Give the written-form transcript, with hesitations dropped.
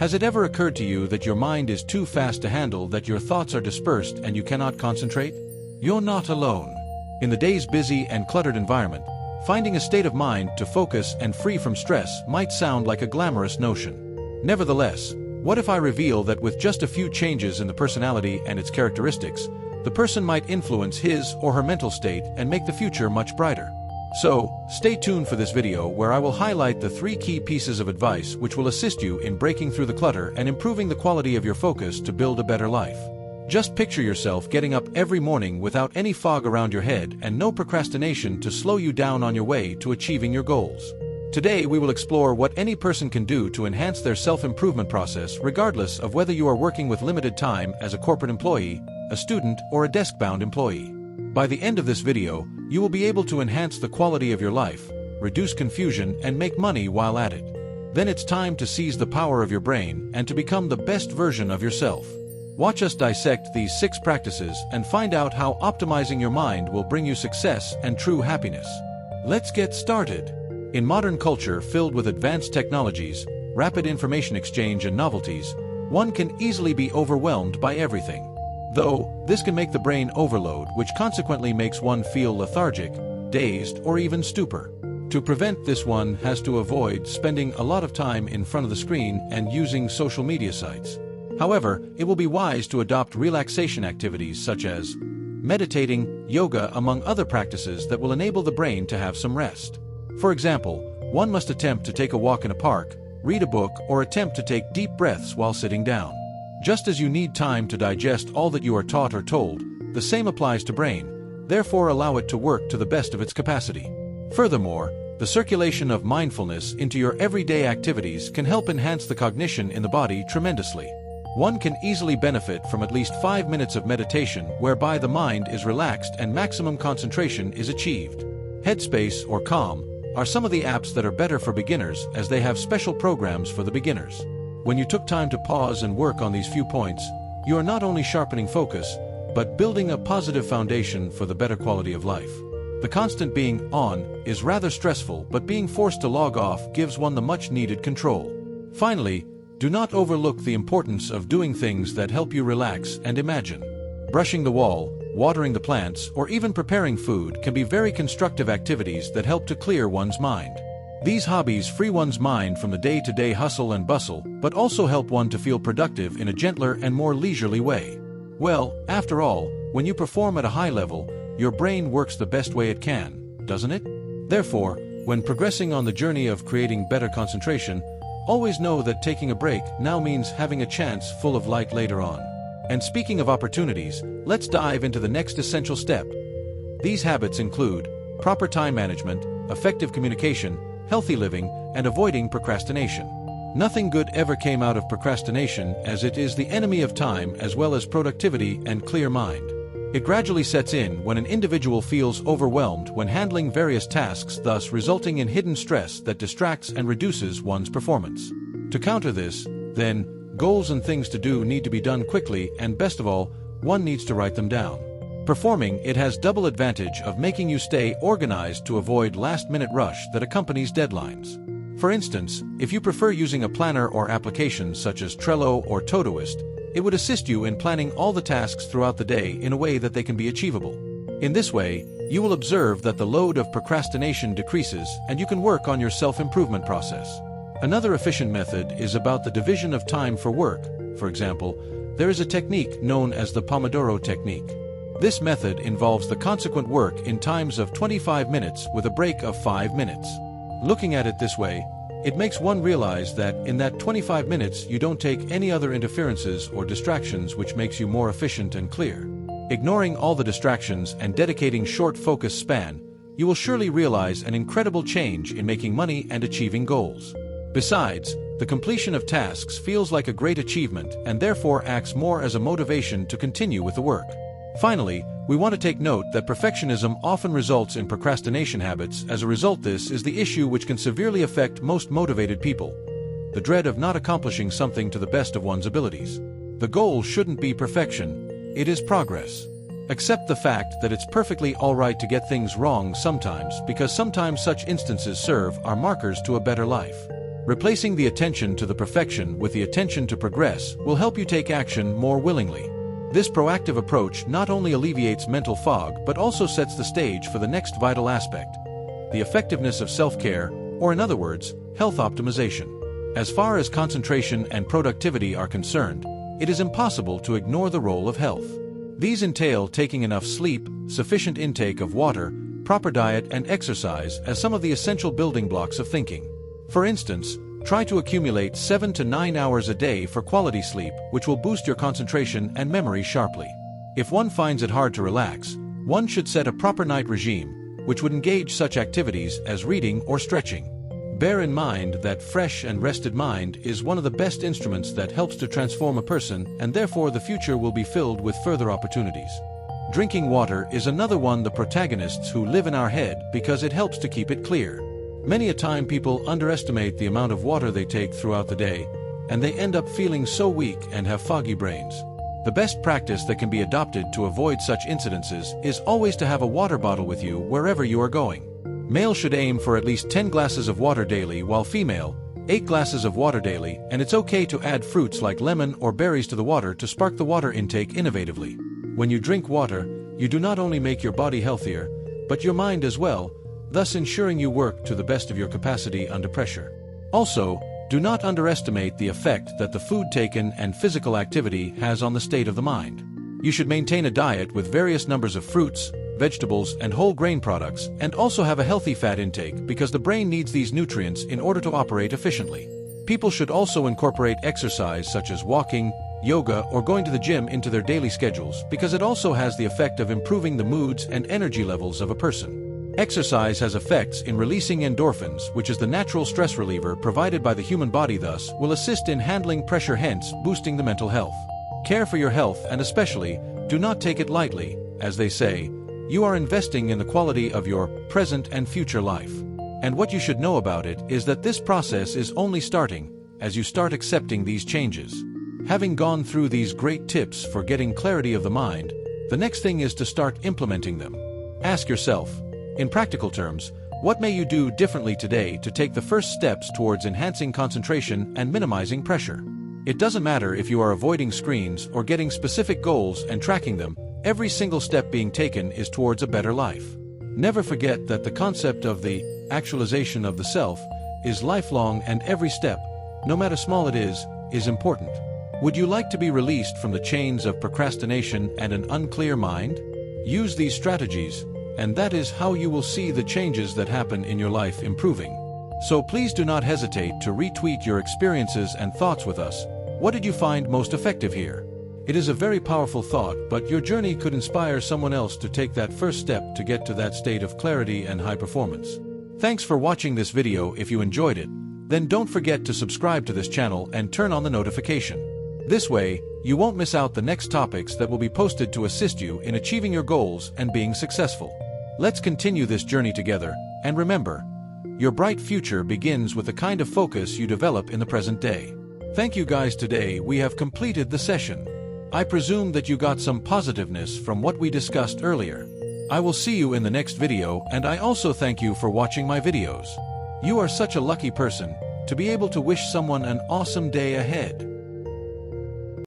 Has it ever occurred to you that your mind is too fast to handle, that your thoughts are dispersed and you cannot concentrate? You're not alone. In the day's busy and cluttered environment, finding a state of mind to focus and free from stress might sound like a glamorous notion. Nevertheless, what if I reveal that with just a few changes in the personality and its characteristics, the person might influence his or her mental state and make the future much brighter? So, stay tuned for this video where I will highlight the 3 key pieces of advice which will assist you in breaking through the clutter and improving the quality of your focus to build a better life. Just picture yourself getting up every morning without any fog around your head and no procrastination to slow you down on your way to achieving your goals. Today we will explore what any person can do to enhance their self-improvement process regardless of whether you are working with limited time as a corporate employee, a student, or a desk-bound employee. By the end of this video, you will be able to enhance the quality of your life, reduce confusion, and make money while at it. Then it's time to seize the power of your brain and to become the best version of yourself. Watch us dissect these 6 practices and find out how optimizing your mind will bring you success and true happiness. Let's get started. In modern culture filled with advanced technologies, rapid information exchange, and novelties, one can easily be overwhelmed by everything. Though, this can make the brain overload, which consequently makes one feel lethargic, dazed, or even stupor. To prevent this, one has to avoid spending a lot of time in front of the screen and using social media sites. However, it will be wise to adopt relaxation activities such as meditating, yoga, among other practices that will enable the brain to have some rest. For example, one must attempt to take a walk in a park, read a book, or attempt to take deep breaths while sitting down. Just as you need time to digest all that you are taught or told, the same applies to brain, therefore allow it to work to the best of its capacity. Furthermore, the circulation of mindfulness into your everyday activities can help enhance the cognition in the body tremendously. One can easily benefit from at least 5 minutes of meditation whereby the mind is relaxed and maximum concentration is achieved. Headspace or Calm are some of the apps that are better for beginners as they have special programs for the beginners. When you took time to pause and work on these few points, you are not only sharpening focus, but building a positive foundation for the better quality of life. The constant being on is rather stressful, but being forced to log off gives one the much-needed control. Finally, do not overlook the importance of doing things that help you relax and imagine. Brushing the wall, watering the plants, or even preparing food can be very constructive activities that help to clear one's mind. These hobbies free one's mind from the day-to-day hustle and bustle, but also help one to feel productive in a gentler and more leisurely way. Well, after all, when you perform at a high level, your brain works the best way it can, doesn't it? Therefore, when progressing on the journey of creating better concentration, always know that taking a break now means having a chance full of light later on. And speaking of opportunities, let's dive into the next essential step. These habits include proper time management, effective communication, healthy living, and avoiding procrastination. Nothing good ever came out of procrastination, as it is the enemy of time as well as productivity and clear mind. It gradually sets in when an individual feels overwhelmed when handling various tasks, thus resulting in hidden stress that distracts and reduces one's performance. To counter this, then, goals and things to do need to be done quickly, and best of all, one needs to write them down. Performing it has double advantage of making you stay organized to avoid last-minute rush that accompanies deadlines. For instance, if you prefer using a planner or applications such as Trello or Todoist, it would assist you in planning all the tasks throughout the day in a way that they can be achievable. In this way, you will observe that the load of procrastination decreases and you can work on your self-improvement process. Another efficient method is about the division of time for work. For example, there is a technique known as the Pomodoro technique. This method involves the consequent work in times of 25 minutes with a break of 5 minutes. Looking at it this way, it makes one realize that in that 25 minutes you don't take any other interferences or distractions, which makes you more efficient and clear. Ignoring all the distractions and dedicating short focus span, you will surely realize an incredible change in making money and achieving goals. Besides, the completion of tasks feels like a great achievement and therefore acts more as a motivation to continue with the work. Finally, we want to take note that perfectionism often results in procrastination habits. As a result, this is the issue which can severely affect most motivated people: the dread of not accomplishing something to the best of one's abilities. The goal shouldn't be perfection, it is progress. Accept the fact that it's perfectly alright to get things wrong sometimes, because sometimes such instances serve as markers to a better life. Replacing the attention to the perfection with the attention to progress will help you take action more willingly. This proactive approach not only alleviates mental fog but also sets the stage for the next vital aspect: the effectiveness of self-care, or in other words, health optimization. As far as concentration and productivity are concerned, it is impossible to ignore the role of health. These entail taking enough sleep, sufficient intake of water, proper diet, and exercise as some of the essential building blocks of thinking. For instance, try to accumulate 7 to 9 hours a day for quality sleep, which will boost your concentration and memory sharply. If one finds it hard to relax, one should set a proper night regime, which would engage such activities as reading or stretching. Bear in mind that fresh and rested mind is one of the best instruments that helps to transform a person, and therefore the future will be filled with further opportunities. Drinking water is another one the protagonists who live in our head because it helps to keep it clear. Many a time people underestimate the amount of water they take throughout the day, and they end up feeling so weak and have foggy brains. The best practice that can be adopted to avoid such incidences is always to have a water bottle with you wherever you are going. Male should aim for at least 10 glasses of water daily, while female, 8 glasses of water daily, and it's okay to add fruits like lemon or berries to the water to spark the water intake innovatively. When you drink water, you do not only make your body healthier, but your mind as well, thus ensuring you work to the best of your capacity under pressure. Also, do not underestimate the effect that the food taken and physical activity has on the state of the mind. You should maintain a diet with various numbers of fruits, vegetables, and whole grain products, and also have a healthy fat intake because the brain needs these nutrients in order to operate efficiently. People should also incorporate exercise such as walking, yoga, or going to the gym into their daily schedules because it also has the effect of improving the moods and energy levels of a person. Exercise has effects in releasing endorphins, which is the natural stress reliever provided by the human body, thus will assist in handling pressure, hence boosting the mental health. Care for your health, and especially, do not take it lightly. As they say, you are investing in the quality of your present and future life. And what you should know about it is that this process is only starting as you start accepting these changes. Having gone through these great tips for getting clarity of the mind, the next thing is to start implementing them. Ask yourself, in practical terms, what may you do differently today to take the first steps towards enhancing concentration and minimizing pressure? It doesn't matter if you are avoiding screens or getting specific goals and tracking them. Every single step being taken is towards a better life. Never forget that the concept of the actualization of the self is lifelong, and every step, no matter small it is important. Would you like to be released from the chains of procrastination and an unclear mind? Use these strategies, and that is how you will see the changes that happen in your life improving. So please do not hesitate to retweet your experiences and thoughts with us. What did you find most effective here? It is a very powerful thought, but your journey could inspire someone else to take that first step to get to that state of clarity and high performance. Thanks for watching this video. If you enjoyed it, then don't forget to subscribe to this channel and turn on the notification. This way, you won't miss out the next topics that will be posted to assist you in achieving your goals and being successful. Let's continue this journey together, and remember, your bright future begins with the kind of focus you develop in the present day. Thank you guys. Today we have completed the session. I presume that you got some positiveness from what we discussed earlier. I will see you in the next video, and I also thank you for watching my videos. You are such a lucky person to be able to wish someone an awesome day ahead.